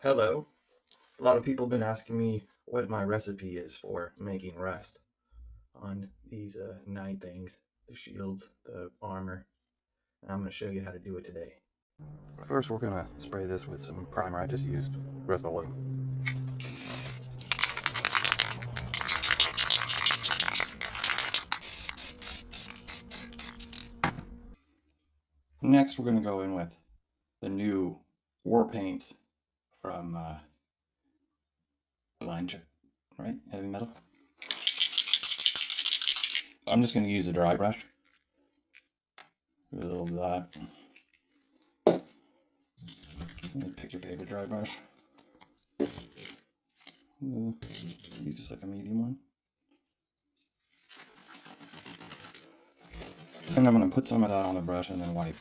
Hello. A lot of people have been asking me what my recipe is for making rust on these knight things, the shields, the armor. And I'm going to show you how to do it today. First, we're going to spray this with some primer. I just used Rust-Oleum. Next, we're going to go in with the new war paints from Blind Chip, right? Heavy Metal. I'm just going to use a dry brush. Do a little of that. Pick your favorite dry brush. Use just like a medium one. And I'm going to put some of that on the brush and then wipe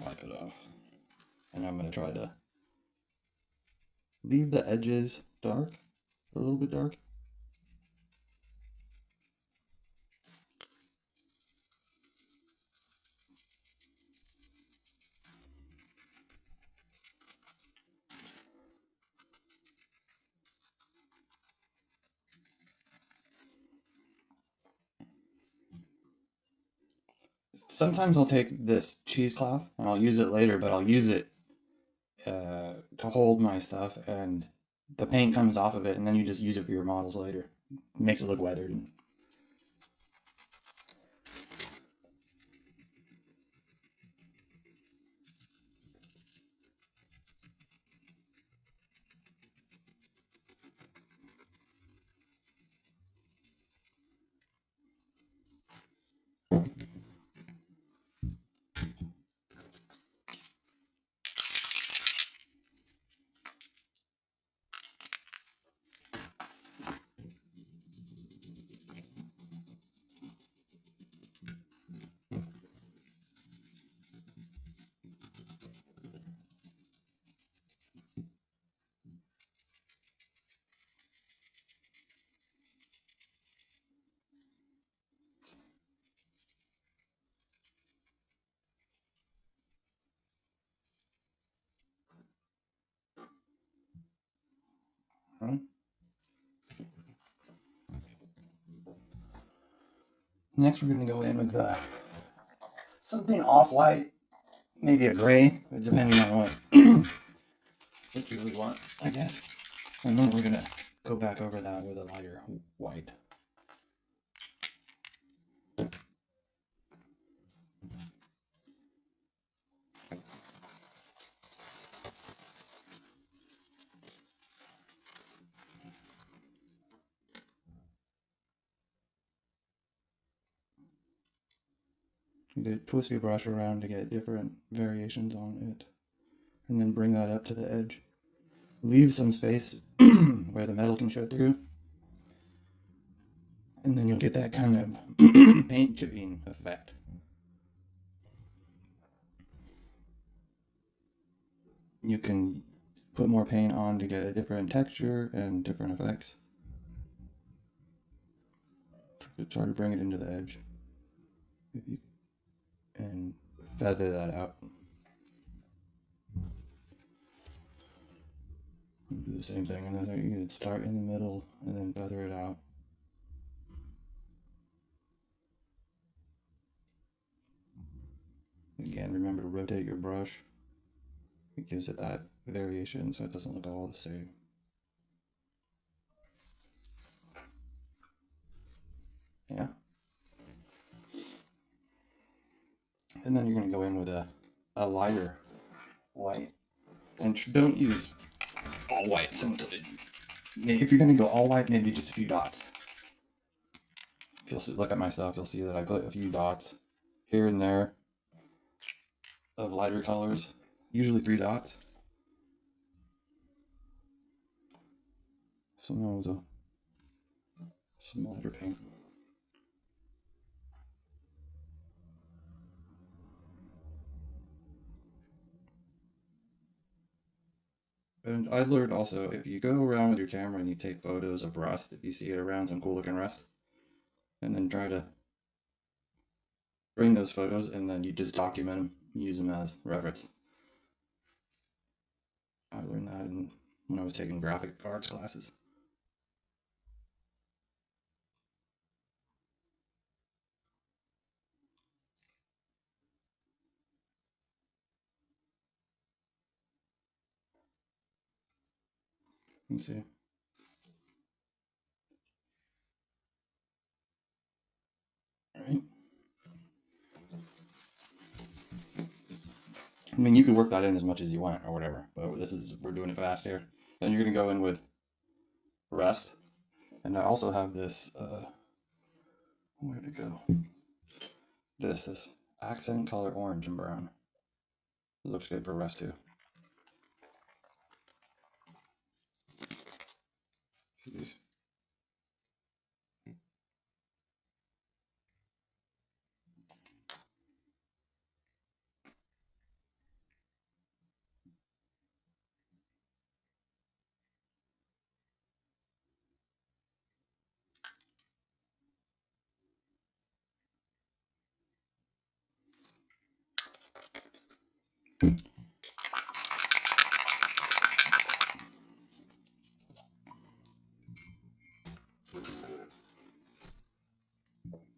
it off. And I'm going to try to leave the edges dark, a little bit dark. Sometimes I'll take this cheesecloth and I'll use it later, but I'll use it to hold my stuff, and the paint comes off of it, and then you just use it for your models later. It makes it look weathered. Right? Next, we're going to go in with something off-white, maybe a gray, depending on what you really want, I guess. And then we're going to go back over that with a lighter white. Twist your brush around to get different variations on it, and then bring that up to the edge. Leave some space where the metal can show through, and then you'll get that kind of paint chipping effect. You can put more paint on to get a different texture and different effects. Try to bring it into the edge and feather that out. Do the same thing, and then you can start in the middle and then feather it out. Again, remember to rotate your brush. It gives it that variation so it doesn't look all the same. Yeah. And then you're going to go in with a lighter white. And don't use all white. If you're going to go all white, maybe just a few dots. If you'll look at my stuff, you'll see that I put a few dots here and there of lighter colors, usually 3 dots. So now with some lighter paint. And I learned also, if you go around with your camera and you take photos of rust, if you see it around some cool looking rust, and then try to bring those photos and then you just document them, use them as reference. I learned that when I was taking graphic arts classes. Let's see. All right. I mean, you could work that in as much as you want or whatever, but we're doing it fast here. Then you're gonna go in with rest, and I also have this. Where'd it go? This accent color orange and brown. It looks good for rest too. Jeez.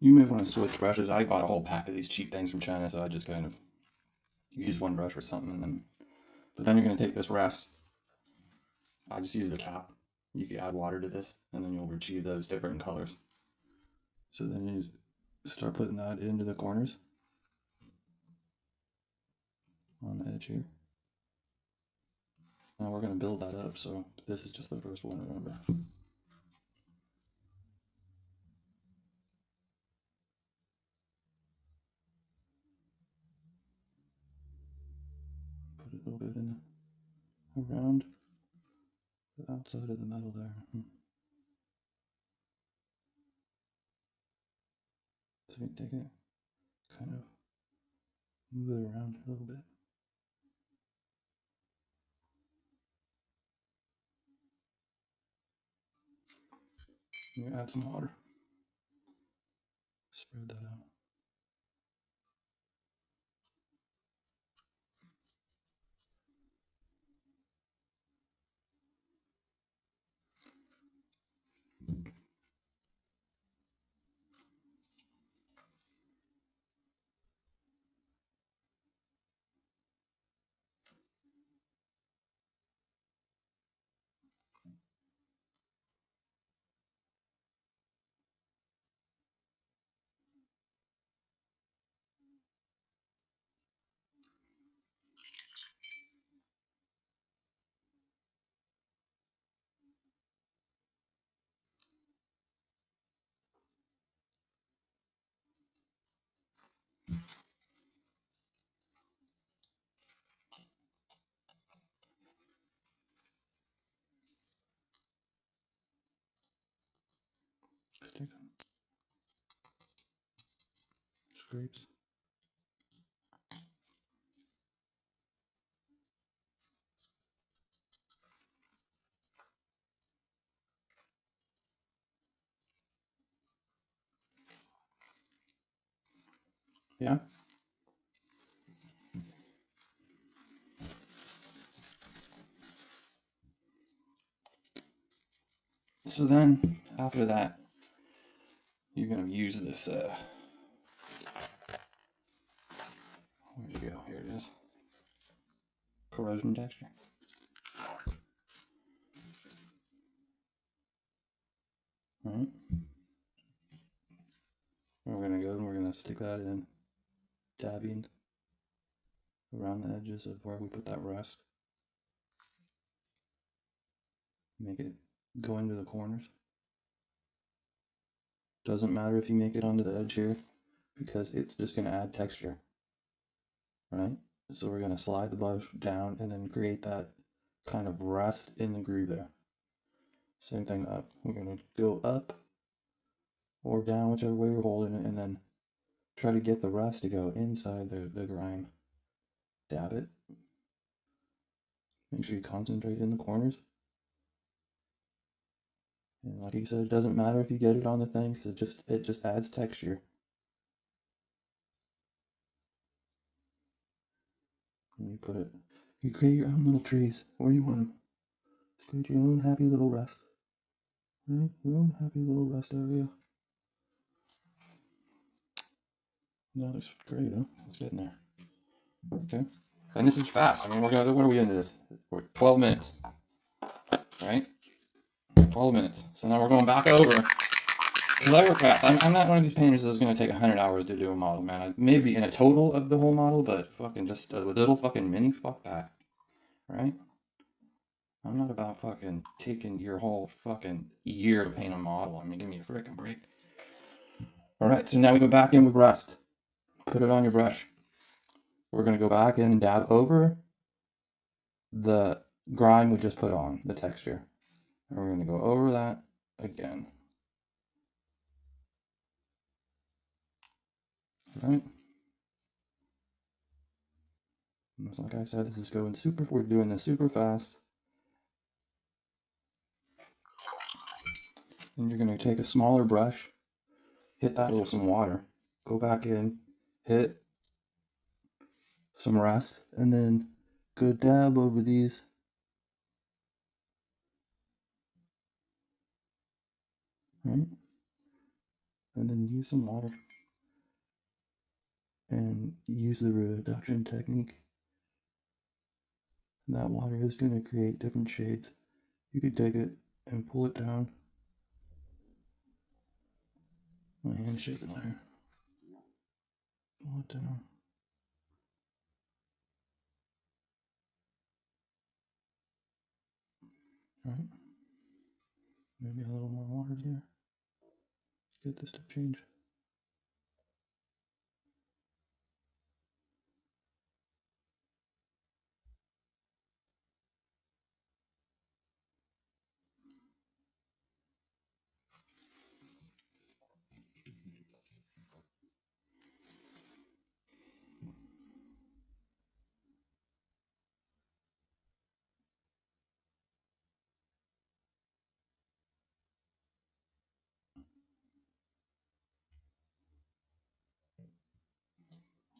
You may want to switch brushes. I bought a whole pack of these cheap things from China, so I just kind of use one brush for something, and then. But then you're gonna take this rest. I just use the cap. You can add water to this, and then you'll achieve those different colors. So then you start putting that into the corners on the edge here. Now we're gonna build that up. So this is just the first one. Remember. Put a little bit in around the outside of the metal there. So you take it, kind of move it around a little bit. You add some water. Spread that out. Stick scrapes. Yeah. So then after that, you're gonna use this. Where'd it go? Here it is. Corrosion texture. All right. We're gonna go and we're gonna stick that in, dabbing around the edges of where we put that rest. Make it go into the corners. Doesn't matter if you make it onto the edge here, because it's just gonna add texture, right? So we're gonna slide the brush down and then create that kind of rest in the groove there. Same thing up. We're gonna go up or down, whichever way we're holding it, and then try to get the rest to go inside the grime. Dab it. Make sure you concentrate in the corners. And like you said, it doesn't matter if you get it on the thing, because it just adds texture. And you put it You create your own little trees where you want them. Just create your own happy little rest. Right? Your own happy little rest area. No, that's great, huh? Let's get in there. Okay. And this is fast. I mean, what are we into this? We're 12 minutes. Right? 12 minutes. So now we're going back over. Because I work fast. I'm not one of these painters that's going to take 100 hours to do a model, man. Maybe in a total of the whole model, but fucking just a little fucking mini, fuck that. Right? I'm not about fucking taking your whole fucking year to paint a model. I mean, give me a freaking break. Alright, so now we go back in with rust. Put it on your brush. We're going to go back in and dab over the grime we just put on, the texture. And we're going to go over that again. Right? Just like I said, this is going super, we're doing this super fast. And you're going to take a smaller brush, hit that with some water, go back in, hit some rust, and then go dab over these. Right? And then use some water and use the reduction technique. And that water is going to create different shades. You could take it and pull it down. My hand's shaking there. Pull it down. Right? Maybe a little more water here. Let's get this to change.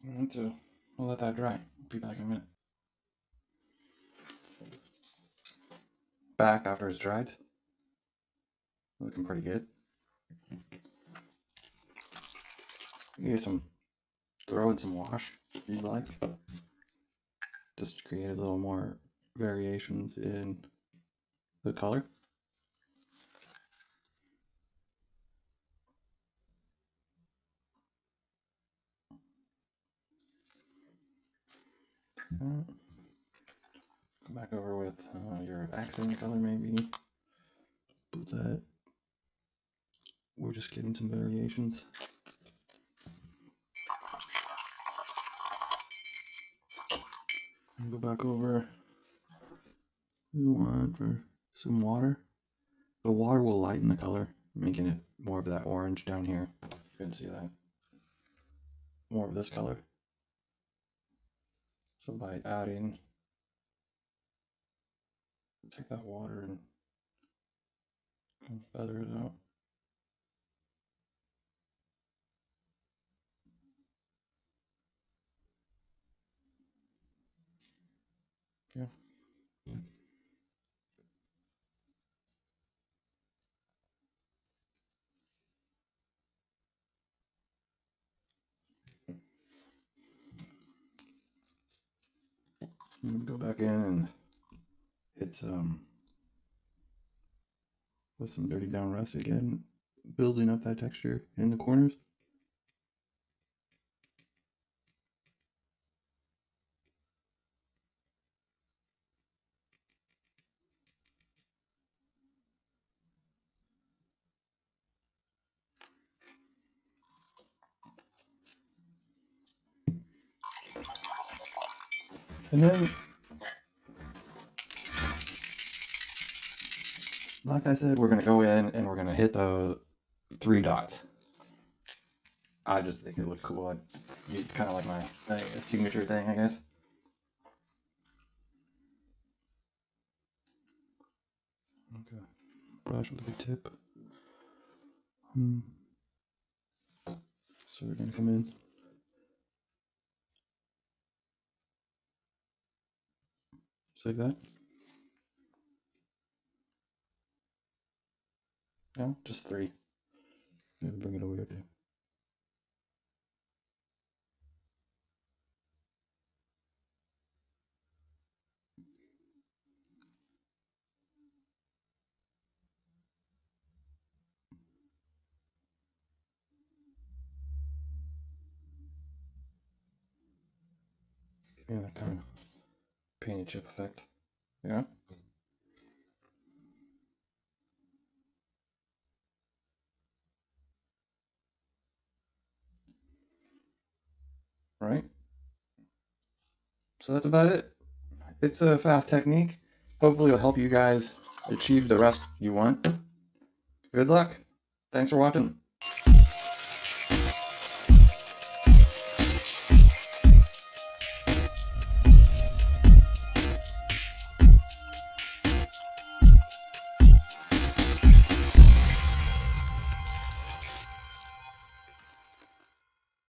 Alright, so we'll let that dry. Be back in a minute. Back after it's dried. Looking pretty good. Get some, throw in some wash if you'd like. Just to create a little more variations in the color. Go back over with your accent color maybe. Put that. We're just getting some variations. And go back over. We want for some water. The water will lighten the color, making it more of that orange down here. You can see that. More of this color. So by adding, take that water and feather it out. Yeah. I'm gonna go back in and hit some with some dirty down rust again, building up that texture in the corners. And then, like I said, we're gonna go in and we're gonna hit the 3 dots. I just think it looks cool. It's kind of like my signature thing, I guess. Okay. Brush with a big tip. So we're gonna come in. like that. Yeah, just 3. Maybe bring it over here too. Yeah, that kind of painted chip effect. Yeah. Right. So that's about it. It's a fast technique. Hopefully it'll help you guys achieve the rest you want. Good luck. Thanks for watching.